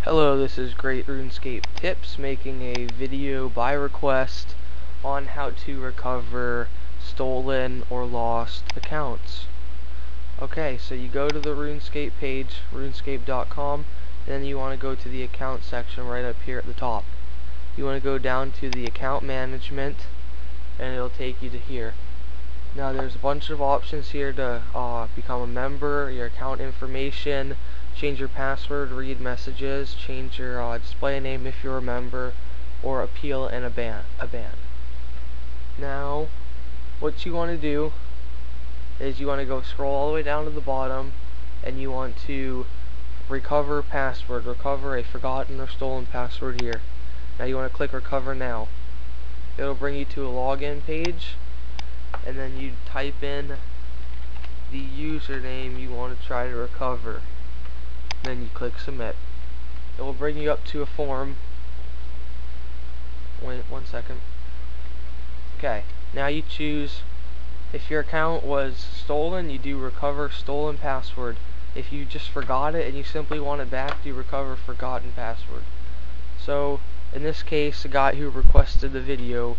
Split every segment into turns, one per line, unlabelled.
Hello, this is Great Runescape Tips, making a video by request on how to recover stolen or lost accounts. Okay, so you go to the Runescape page, runescape.com, and then you want to go to the account section right up here at the top. You want to go down to the account management, and it'll take you to here. Now there's a bunch of options here to become a member, your account information, change your password, read messages, change your display name if you're a member, or appeal and a ban. Now, what you want to do is you want to go scroll all the way down to the bottom, and you want to recover password, recover a forgotten or stolen password here. Now you want to click recover now. It'll bring you to a login page, and then you type in the username you want to try to recover. Then you click submit. It will bring you up to a form. Wait 1 second. Okay, now you choose, if your account was stolen, you do recover stolen password. If you just forgot it and you simply want it back, you recover forgotten password. So in this case, the guy who requested the video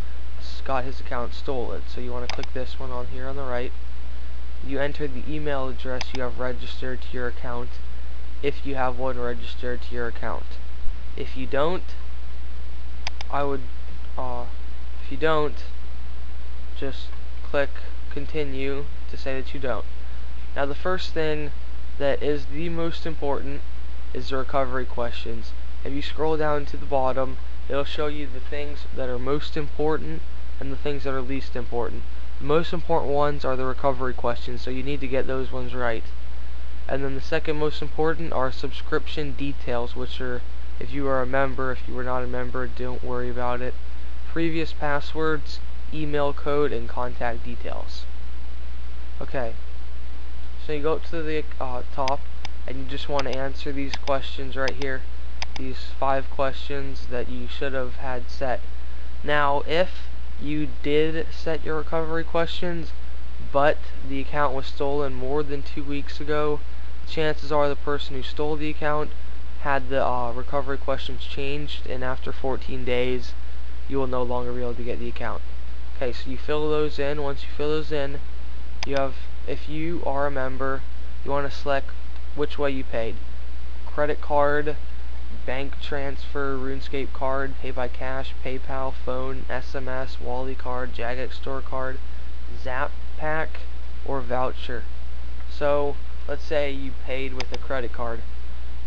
got his account stolen, so you want to click this one on here on the right. You enter the email address you have registered to your account, if you have one registered to your account. If you don't, just click continue to say that you don't. Now the first thing that is the most important is the recovery questions. If you scroll down to the bottom, it'll show you the things that are most important and the things that are least important. The most important ones are the recovery questions, so you need to get those ones right. And then the second most important are subscription details, which are if you are a member. If you were not a member, don't worry about it. Previous passwords, email code, and contact details. Okay, so you go up to the top, and you just want to answer these questions right here. These 5 questions that you should have had set. Now, if you did set your recovery questions, but the account was stolen more than 2 weeks ago, chances are the person who stole the account had the recovery questions changed, and after 14 days, you will no longer be able to get the account. Okay, so you fill those in. Once you fill those in, you have, if you are a member, you want to select which way you paid. Credit card, bank transfer, RuneScape card, pay by cash, PayPal, phone, SMS, Wally card, Jagex store card, Zap pack, or voucher. So let's say you paid with a credit card.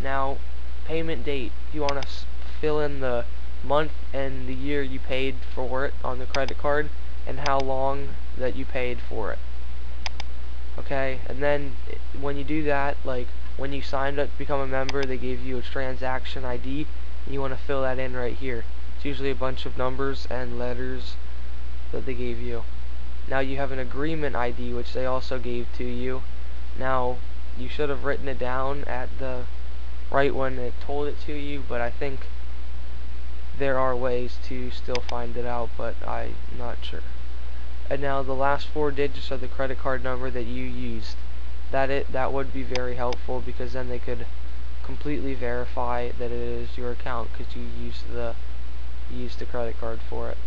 Now, payment date, you want to fill in the month and the year you paid for it on the credit card, and how long that you paid for it. Okay, and then when you do that, like when you signed up to become a member, they gave you a transaction ID, and you want to fill that in right here. It's usually a bunch of numbers and letters that they gave you. Now you have an agreement ID, which they also gave to you. Now you should have written it down at the right when it told it to you, but I think there are ways to still find it out, but I'm not sure. And now the last 4 digits of the credit card number that you used. That would be very helpful, because then they could completely verify that it is your account, because you used the credit card for it.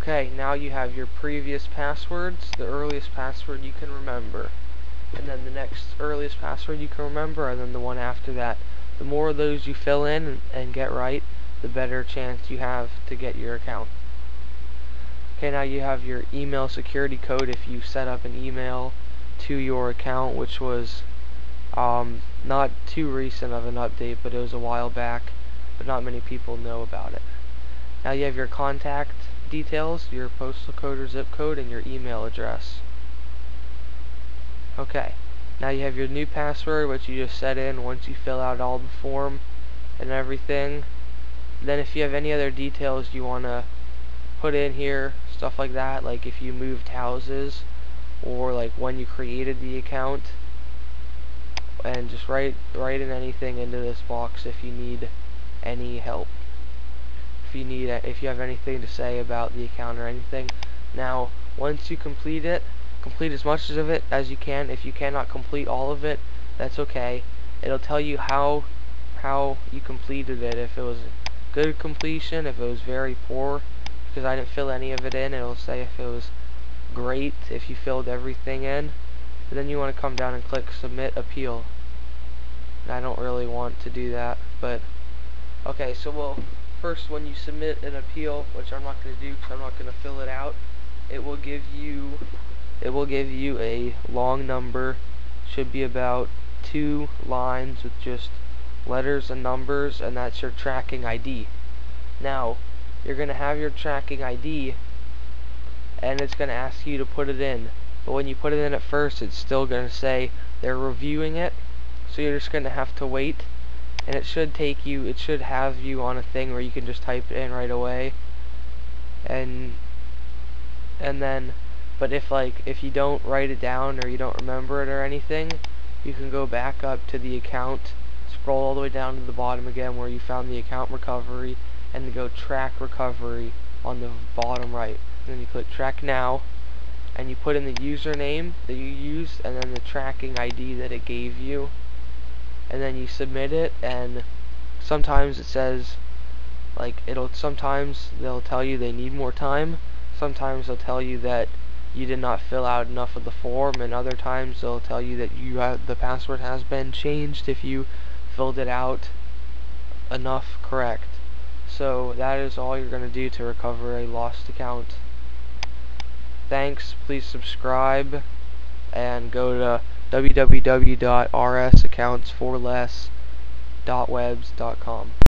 Okay, now you have your previous passwords, the earliest password you can remember, and then the next earliest password you can remember, and then the one after that. The more of those you fill in and get right, the better chance you have to get your account. Okay, now you have your email security code if you set up an email to your account, which was not too recent of an update, but it was a while back, but not many people know about it. Now you have your contact details, your postal code or zip code, and your email address. Okay, now you have your new password, which you just set in once you fill out all the form and everything. Then if you have any other details you want to put in here, stuff like that, like if you moved houses, or like when you created the account, and just write in anything into this box if you need any help. If you have anything to say about the account or anything. Now, once you complete it, complete as much of it as you can. If you cannot complete all of it, that's okay. It'll tell you how how you completed it. If it was good completion, if it was very poor, because I didn't fill any of it in. It'll say if it was great, if you filled everything in. And then you want to come down and click Submit Appeal. And I don't really want to do that, but okay, so first when you submit an appeal, which I'm not going to do because I'm not going to fill it out, it will give you a long number. Should be about 2 lines with just letters and numbers, and that's your tracking ID. Now, you're going to have your tracking ID, and it's going to ask you to put it in. But when you put it in at first, it's still going to say they're reviewing it, so you're just going to have to wait. And it should have you on a thing where you can just type it in right away. And then, but if you don't write it down or you don't remember it or anything, you can go back up to the account, scroll all the way down to the bottom again where you found the account recovery, and go track recovery on the bottom right. And then you click track now, and you put in the username that you used and then the tracking ID that it gave you, and then you submit it. And sometimes it says, sometimes they'll tell you they need more time, sometimes they'll tell you that you did not fill out enough of the form, and other times they'll tell you that the password has been changed if you filled it out enough correct. So that is all you're going to do to recover a lost account. Thanks, please subscribe, and go to www.rsaccounts4less.webs.com.